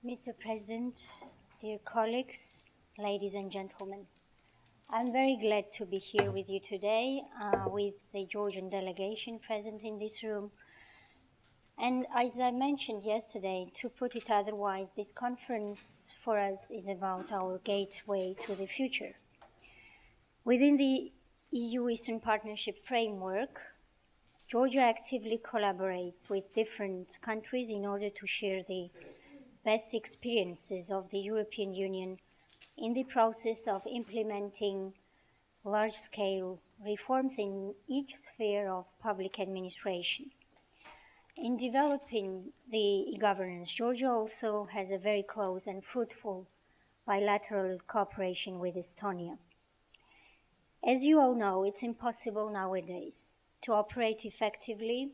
Mr. President, dear colleagues, ladies and gentlemen, I'm very glad to be here with you today with the Georgian delegation present in this room. And as I mentioned yesterday, to put it otherwise, this conference for us is about our gateway to the future. Within the EU Eastern Partnership framework, Georgia actively collaborates with different countries in order to share the best experiences of the European Union in the process of implementing large-scale reforms in each sphere of public administration. In developing the e-governance, Georgia also has a very close and fruitful bilateral cooperation with Estonia. As you all know, it's impossible nowadays to operate effectively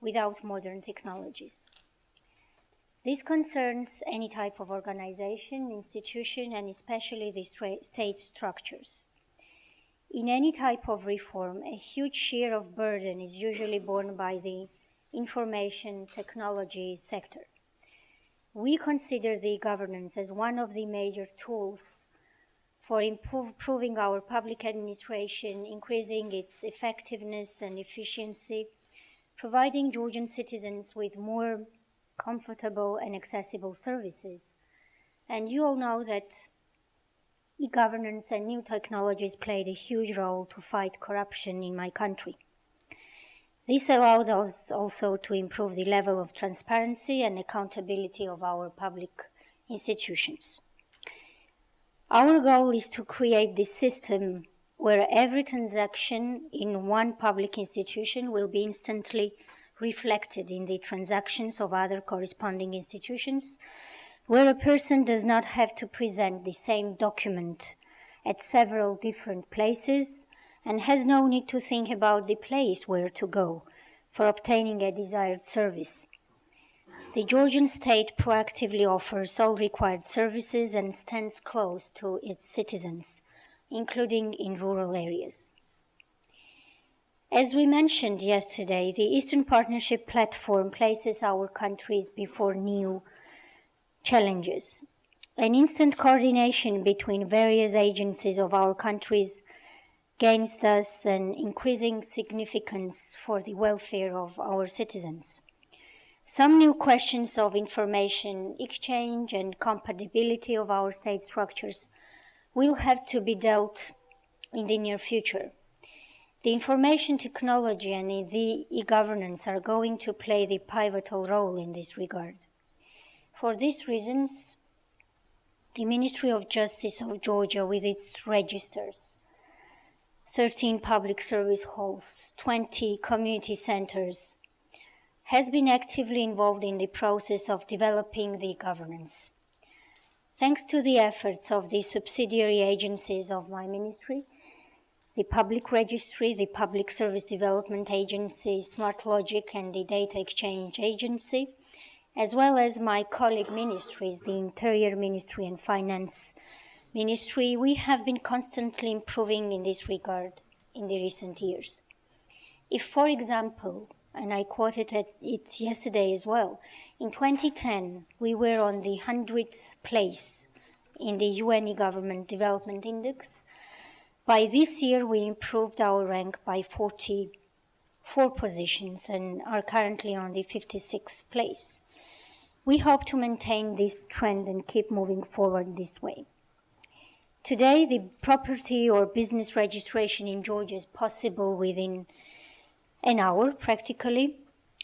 without modern technologies. This concerns any type of organization, institution, and especially the state structures. In any type of reform, a huge share of burden is usually borne by the information technology sector. We consider the governance as one of the major tools for improving our public administration, increasing its effectiveness and efficiency, providing Georgian citizens with more comfortable and accessible services. And you all know that e-governance and new technologies played a huge role to fight corruption in my country. This allowed us also to improve the level of transparency and accountability of our public institutions. Our goal is to create this system where every transaction in one public institution will be instantly reflected in the transactions of other corresponding institutions, where a person does not have to present the same document at several different places and has no need to think about the place where to go for obtaining a desired service. The Georgian state proactively offers all required services and stands close to its citizens, including in rural areas. As we mentioned yesterday, the Eastern Partnership platform places our countries before new challenges. An instant coordination between various agencies of our countries gains thus an increasing significance for the welfare of our citizens. Some new questions of information exchange and compatibility of our state structures will have to be dealt in the near future. The information technology and the e-governance are going to play the pivotal role in this regard. For these reasons, the Ministry of Justice of Georgia, with its registers, 13 public service halls, 20 community centers, has been actively involved in the process of developing the governance. Thanks to the efforts of the subsidiary agencies of my ministry, the Public Registry, the Public Service Development Agency, Smart Logic, and the Data Exchange Agency, as well as my colleague ministries, the Interior Ministry and Finance Ministry, we have been constantly improving in this regard in the recent years. If, for example, and I quoted it yesterday as well, in 2010, we were on the 100th place in the UN Government Development Index. By this year, we improved our rank by 44 positions and are currently on the 56th place. We hope to maintain this trend and keep moving forward this way. Today, the property or business registration in Georgia is possible within an hour, practically.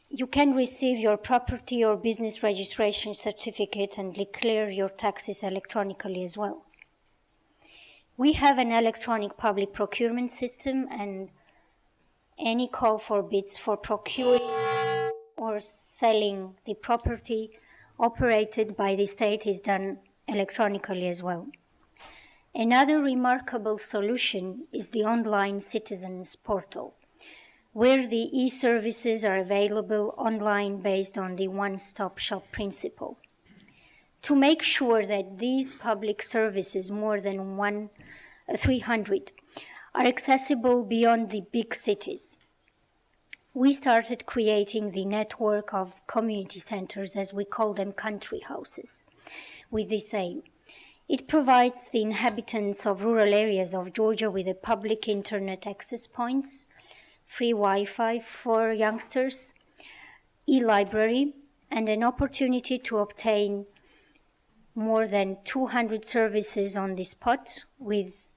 You can receive your property or business registration certificate and declare your taxes electronically as well. We have an electronic public procurement system, and any call for bids for procuring or selling the property operated by the state is done electronically as well. Another remarkable solution is the online citizens portal, where the e-services are available online based on the one-stop shop principle. To make sure that these public services, more than 300, are accessible beyond the big cities, we started creating the network of community centers, as we call them, country houses, with this aim. It provides the inhabitants of rural areas of Georgia with a public internet access points, free Wi-Fi for youngsters, e-library, and an opportunity to obtain more than 200 services on the spot with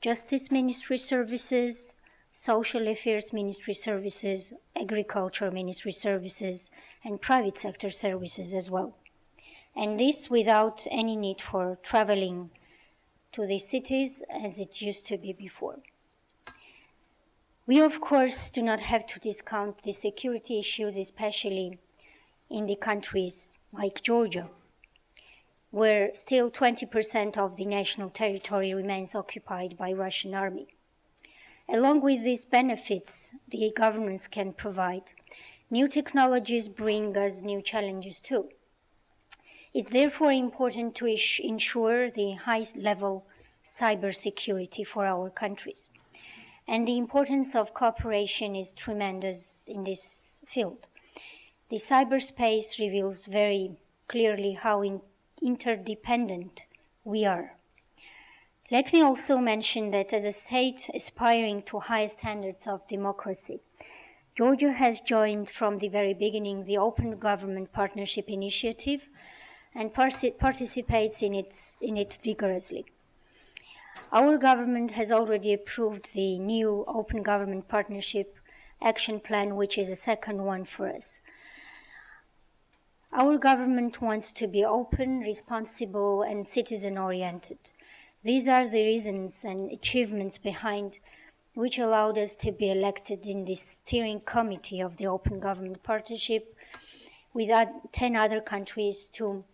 Justice Ministry services, Social Affairs Ministry services, Agriculture Ministry services, and private sector services as well. And this without any need for traveling to the cities as it used to be before. We, of course, do not have to discount the security issues, especially in the countries like Georgia, where still 20% of the national territory remains occupied by Russian army. Along with these benefits the governments can provide, new technologies bring us new challenges too. It's therefore important to ensure the high-level cybersecurity for our countries. And the importance of cooperation is tremendous in this field. The cyberspace reveals very clearly how interdependent we are. Let me also mention that as a state aspiring to high standards of democracy, Georgia has joined from the very beginning the Open Government Partnership Initiative and participates in it vigorously. Our government has already approved the new Open Government Partnership Action Plan, which is a second one for us. Our government wants to be open, responsible, and citizen-oriented. These are the reasons and achievements behind which allowed us to be elected in the steering committee of the Open Government Partnership with 10 other countries to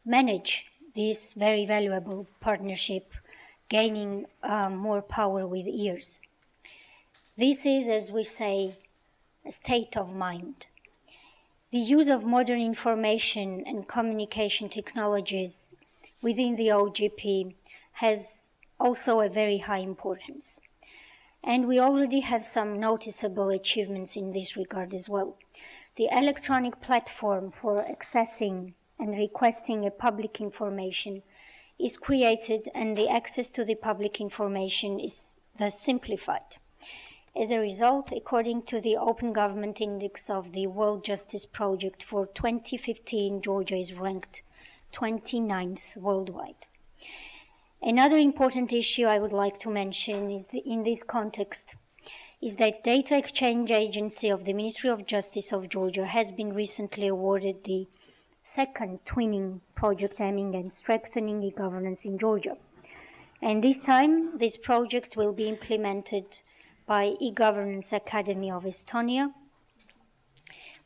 manage this very valuable partnership, gaining more power with years. This is, as we say, a state of mind. The use of modern information and communication technologies within the OGP has also a very high importance. And we already have some noticeable achievements in this regard as well. The electronic platform for accessing and requesting a public information is created, and the access to the public information is thus simplified. As a result, according to the Open Government Index of the World Justice Project for 2015, Georgia is ranked 29th worldwide. Another important issue I would like to mention in this context is that Data Exchange Agency of the Ministry of Justice of Georgia has been recently awarded the second twinning project aiming at strengthening e-governance in Georgia. And this time, this project will be implemented by e-Governance Academy of Estonia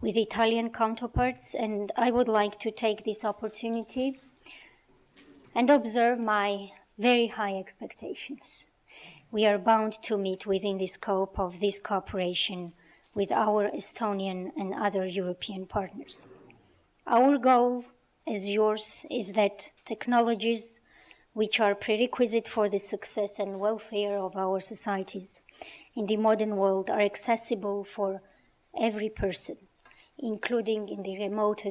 with Italian counterparts, and I would like to take this opportunity and observe my very high expectations. We are bound to meet within the scope of this cooperation with our Estonian and other European partners. Our goal, as yours, is that technologies which are prerequisite for the success and welfare of our societies in the modern world are accessible for every person, including in the remote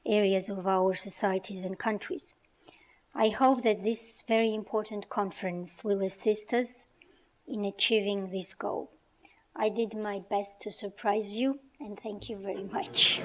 areas of our societies and countries. I hope that this very important conference will assist us in achieving this goal. I did my best to surprise you, and thank you very much.